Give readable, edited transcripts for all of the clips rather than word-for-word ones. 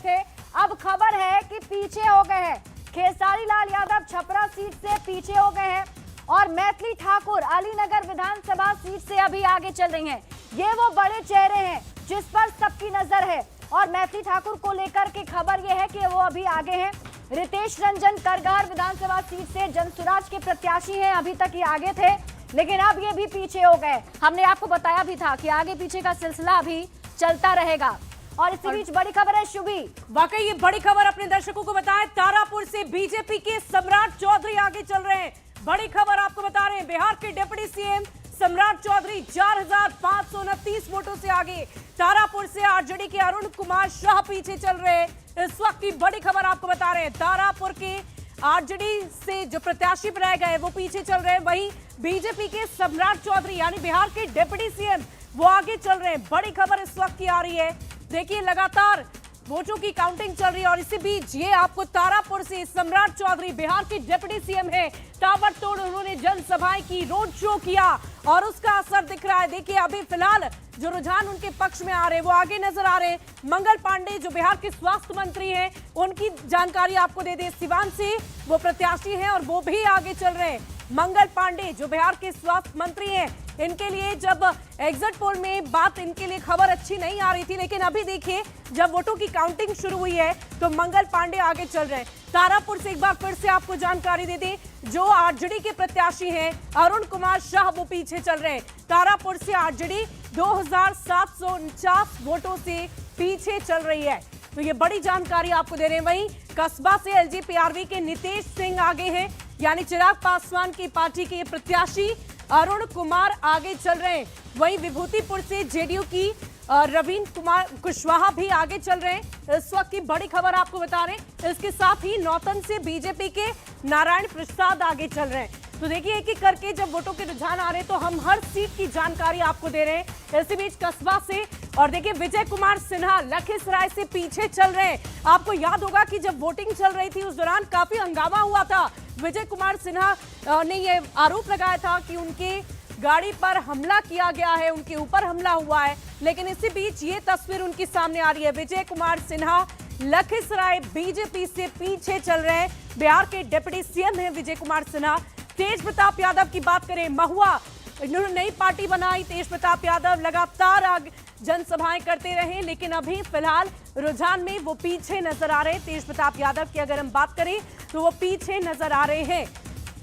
थे, अब खबर है कि पीछे हो गए हैं। खेसारी लाल यादव छपरा सीट से पीछे हो गए हैं और मैथिली ठाकुर अलीनगर विधानसभा सीट से अभी आगे चल रही हैं। ये वो बड़े चेहरे हैं जिस पर सबकी नजर है और मैथिली ठाकुर को लेकर के खबर ये है कि वो अभी आगे हैं। रितेश रंजन करगहर विधानसभा सीट से जनसुराज के प्रत्याशी हैं, अभी तक ये आगे थे लेकिन अब ये भी पीछे हो गए। हमने आपको बताया भी था कि आगे पीछे का सिलसिला अभी चलता रहेगा। और इसी बीच बड़ी खबर है शुभी, वाकई ये बड़ी खबर अपने दर्शकों को बताएं। तारापुर से बीजेपी के सम्राट चौधरी आगे चल रहे हैं। बड़ी खबर आपको बता रहे हैं, बिहार के डिप्टी सीएम सम्राट चौधरी 4529 वोटों से आगे। तारापुर से आरजेडी के अरुण कुमार शाह पीछे चल रहे हैं। इस वक्त की बड़ी खबर आपको बता रहे हैं, तारापुर के आरजेडी से जो प्रत्याशी बनाए गए वो पीछे चल रहे हैं, वहीं बीजेपी के सम्राट चौधरी यानी बिहार के डिप्टी सीएम वो आगे चल रहे हैं। बड़ी खबर इस वक्त की आ रही है, देखिए लगातार वोटों की काउंटिंग चल रही है और इसी बीच ये आपको तारापुर से सम्राट चौधरी बिहार के डिप्टी सीएम है, ताबड़तोड़ उन्होंने जनसभाएं की, रोड शो किया और उसका असर दिख रहा है। देखिए अभी फिलहाल जो रुझान उनके पक्ष में आ रहे हैं वो आगे नजर आ रहे हैं। मंगल पांडे जो बिहार के स्वास्थ्य मंत्री हैं उनकी जानकारी आपको दे दें, सिवान से वो प्रत्याशी हैं और वो भी आगे चल रहे हैं। मंगल पांडे जो बिहार के स्वास्थ्य मंत्री हैं, इनके लिए जब एग्जिट पोल में बात इनके लिए खबर अच्छी नहीं आ रही थी, लेकिन अभी देखिए जब वोटों की काउंटिंग शुरू हुई है तो मंगल पांडे आगे चल रहे हैं। तारापुर से एक बार फिर से आपको जानकारी दे दें, जो आरजेडी के प्रत्याशी हैं अरुण कुमार शाह वो पीछे चल रहे हैं। तारापुर से आरजेडी 2749 वोटों से पीछे चल रही है, तो ये बड़ी जानकारी आपको दे रहे हैं। वहीं कस्बा से एलजेपीआरवी के नितेश सिंह आगे हैं, यानी चिराग पासवान की पार्टी के प्रत्याशी अरुण कुमार आगे चल रहे हैं। वहीं विभूतिपुर से जेडीयू की रवीन कुमार कुशवाहा भी आगे चल रहे हैं। इस वक्त की बड़ी खबर आपको बता रहे हैं। इसके साथ ही नौतन से बीजेपी के नारायण प्रसाद आगे चल रहे हैं। तो देखिए एक एक करके जब वोटों के रुझान आ रहे हैं तो हम हर सीट की जानकारी आपको दे रहे हैं। इसी बीच कस्बा से और देखिए विजय कुमार सिन्हा लखीसराय से पीछे चल रहे हैं। आपको याद होगा कि जब वोटिंग चल रही थी उस दौरान काफी हंगामा हुआ था। विजय कुमार सिन्हा ने यह आरोप लगाया था कि उनके गाड़ी पर हमला किया गया है, उनके ऊपर हमला हुआ है, लेकिन इसी बीच ये तस्वीर उनकी सामने आ रही है। विजय कुमार सिन्हा लखीसराय बीजेपी से पीछे चल रहे हैं। बिहार के डिप्टी सीएम हैं विजय कुमार सिन्हा। तेज प्रताप यादव की बात करें, महुआ इन्होंने नई पार्टी बनाई। तेज प्रताप यादव लगातार जनसभाएं करते रहे, लेकिन अभी फिलहाल रुझान में वो पीछे नजर आ रहे हैं। तेज प्रताप यादव की अगर हम बात करें तो वो पीछे नजर आ रहे हैं।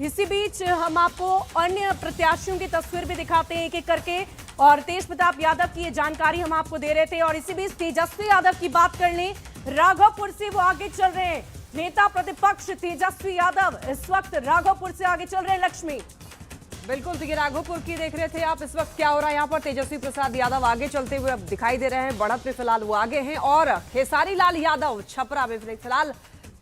इसी बीच हम आपको अन्य प्रत्याशियों की तस्वीर भी दिखाते हैं एक एक करके, और तेज प्रताप यादव की ये जानकारी हम आपको दे रहे थे। और इसी बीच तेजस्वी यादव की बात कर लें, राघवपुर से वो आगे चल रहे हैं। नेता प्रतिपक्ष तेजस्वी यादव इस वक्त राघवपुर से आगे चल रहे हैं। लक्ष्मी, बिल्कुल, देखिए राघोपुर की देख रहे थे आप इस वक्त क्या हो रहा है यहाँ पर। तेजस्वी प्रसाद यादव आगे चलते हुए अब दिखाई दे रहे हैं, बढ़त में फिलहाल वो आगे हैं और खेसारी लाल यादव छपरा में फिलहाल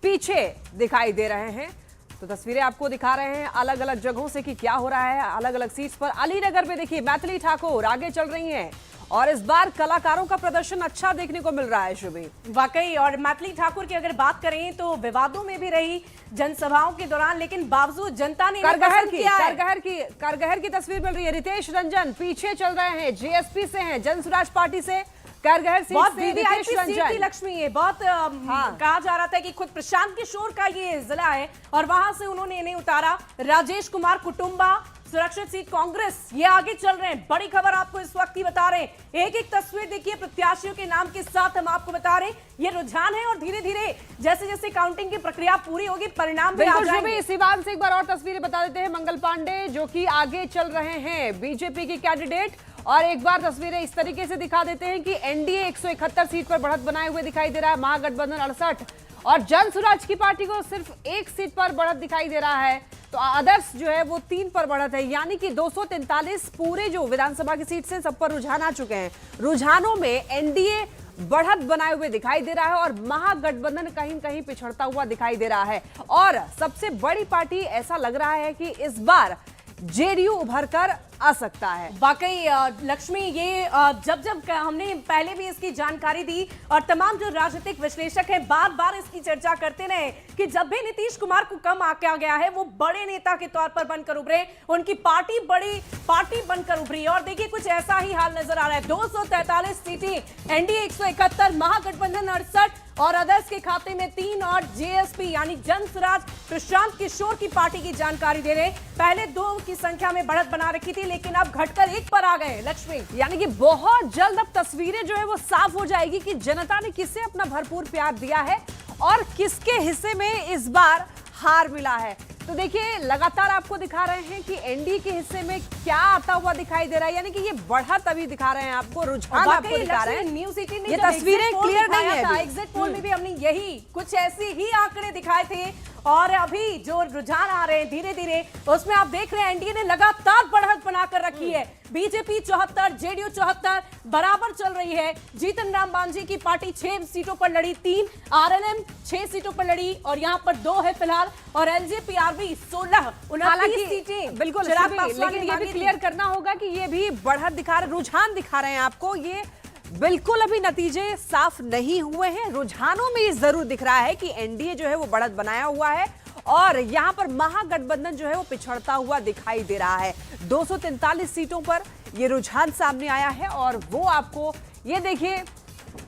पीछे दिखाई दे रहे हैं। तो तस्वीरें आपको दिखा रहे हैं अलग अलग जगहों से कि क्या हो रहा है अलग अलग सीट्स पर। अलीनगर में देखिए मैथिली ठाकुर आगे चल रही हैं और इस बार कलाकारों का प्रदर्शन अच्छा देखने को मिल रहा है। शुभी, वाकई, और मैथिली ठाकुर की अगर बात करें तो विवादों में भी रही जनसभाओं के दौरान, लेकिन बावजूद जनता ने करगहर की तस्वीर मिल रही है। रितेश रंजन पीछे चल रहे हैं, जीएसपी से हैं, जनसुराज पार्टी से करगहर सीट से रितेश रंजन। लक्ष्मी, ये बहुत कहा जा रहा था कि खुद प्रशांत किशोर का ये जिला है और वहां से उन्होंने इन्हें उतारा। राजेश कुमार कुटुंबा सुरक्षित सीट कांग्रेस, ये आगे चल रहे हैं। बड़ी खबर आपको इस वक्त की बता रहे हैं। एक एक तस्वीर देखिए प्रत्याशियों के नाम के साथ हम आपको बता रहे हैं। ये रुझान है और धीरे धीरे जैसे जैसे काउंटिंग की प्रक्रिया पूरी होगी परिणाम भी आ जाएंगे। सिवान से एक बार और तस्वीरें बता देते हैं। मंगल पांडे जो कि आगे चल रहे हैं, बीजेपी के कैंडिडेट, और एक बार तस्वीरें इस तरीके से दिखा देते हैं कि एनडीए 171 सीट पर बढ़त बनाए हुए दिखाई दे रहा है, महागठबंधन 68 और जनसुराज की पार्टी को सिर्फ एक सीट पर बढ़त दिखाई दे रहा है। तो अदर्स जो है वो 3 पर बढ़त है, यानी कि 243 पूरे जो विधानसभा की सीट से सब पर रुझान आ चुके हैं। रुझानों में एनडीए बढ़त बनाए हुए दिखाई दे रहा है और महागठबंधन कहीं कहीं पिछड़ता हुआ दिखाई दे रहा है। और सबसे बड़ी पार्टी ऐसा लग रहा है कि इस बार जेडीयू उभर कर आ सकता है। वाकई लक्ष्मी, ये जब हमने पहले भी इसकी जानकारी दी और तमाम जो राजनीतिक विश्लेषक हैं बार बार इसकी चर्चा करते रहे कि जब भी नीतीश कुमार को कम आंका गया है वो बड़े नेता के तौर पर बनकर उभरे, उनकी पार्टी बड़ी पार्टी बनकर उभरी और देखिए कुछ ऐसा ही हाल नजर आ रहा है। 243 सीटें, एनडीए 171, महागठबंधन 68 और अदर्स के खाते में 3 और जेएसपी यानी जनसुराज प्रशांत किशोर की पार्टी की जानकारी दे रहे। पहले 2 की संख्या में बढ़त बना रखी थी, लेकिन अब घटकर 1 पर आ गए। लक्ष्मी, यानी कि बहुत जल्द अब तस्वीरें जो है वो साफ हो जाएगी कि जनता ने किसे अपना भरपूर प्यार दिया है और किसके हिस्से में इस बार हार मिला है। तो देखिए, लगातार आपको दिखा रहे हैं कि एनडीए के हिस्से में क्या आता हुआ दिखाई दे रहा है, यानी कि ये बढ़त अभी दिखा रहे हैं आपको, रुझान आपको दिखा रहे हैं। न्यूज़ 18 ने ये जब तस्वीरें एग्जिट पोल क्लियर नहीं दिखाया है था, अभी। एग्जिट पोल में भी हमने यही कुछ ऐसे ही आंकड़े दिखाए थे और अभी जो रुझान आ रहे हैं धीरे धीरे, उसमें आप देख रहे हैं एनडीए ने लगातार बढ़त बनाकर रखी है। बीजेपी 74, जेडीयू 74 बराबर चल रही है। जीतन राम मांझी की पार्टी 6 सीटों पर लड़ी, 3, आरएलएम 6 सीटों पर लड़ी और यहाँ पर 2 है फिलहाल, और एलजेपीआरवी 16, 29 सीटें। बिल्कुल, लेकिन ये भी क्लियर करना होगा कि ये भी बढ़त दिखा रहे, रुझान दिखा रहे हैं आपको। ये बिल्कुल अभी नतीजे साफ नहीं हुए हैं, रुझानों में ये जरूर दिख रहा है कि एनडीए जो है वो बढ़त बनाया हुआ है और यहाँ पर महागठबंधन जो है वो पिछड़ता हुआ दिखाई दे रहा है। 243 सीटों पर ये रुझान सामने आया है और वो आपको ये देखिए,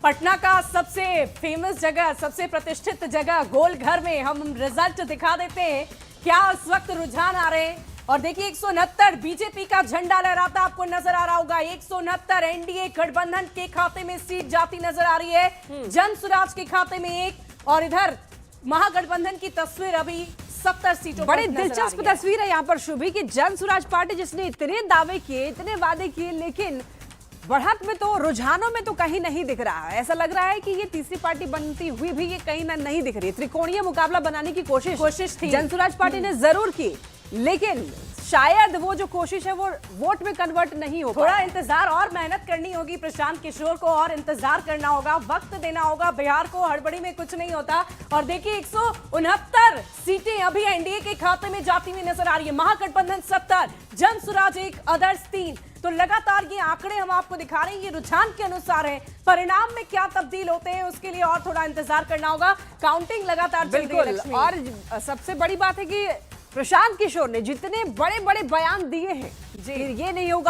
पटना का सबसे फेमस जगह, सबसे प्रतिष्ठित जगह गोल घर में हम रिजल्ट दिखा देते हैं क्या इस वक्त रुझान आ रहे हैं। और देखिए 169 बीजेपी का झंडा लहराता आपको नजर आ रहा होगा। 169 एनडीए गठबंधन के खाते में सीट जाती नजर आ रही है, जनसुराज के खाते में 1 और इधर महागठबंधन की तस्वीर अभी 70 सीटों पर बड़ी दिलचस्प तस्वीर है यहाँ पर शुभी की जनसुराज पार्टी जिसने इतने दावे किए, इतने वादे किए, लेकिन बढ़त में तो, रुझानों में तो कहीं नहीं दिख रहा है। ऐसा लग रहा है कि ये तीसरी पार्टी बनती हुई भी ये कहीं नहीं दिख रही। त्रिकोणीय मुकाबला बनाने की कोशिश थी जनसुराज पार्टी ने जरूर की, लेकिन शायद वो जो कोशिश है वो वोट में कन्वर्ट नहीं हो। थोड़ा इंतजार और मेहनत करनी होगी प्रशांत किशोर को, और इंतजार करना होगा, वक्त देना होगा। बिहार को हड़बड़ी में कुछ नहीं होता। और देखिए 169 सीटें अभी एनडीए के खाते में जाती हुई नजर आ रही है। महागठबंधन 70, जनसुराज 1, अदर्स 3। तो लगातार ये आंकड़े हम आपको दिखा रहे हैं, ये रुझान के अनुसार है। परिणाम में क्या तब्दील होते हैं उसके लिए और थोड़ा इंतजार करना होगा। काउंटिंग लगातार चल रही है लक्ष्मी। और सबसे बड़ी बात है कि प्रशांत किशोर ने जितने बड़े बड़े बयान दिए हैं, ये नहीं होगा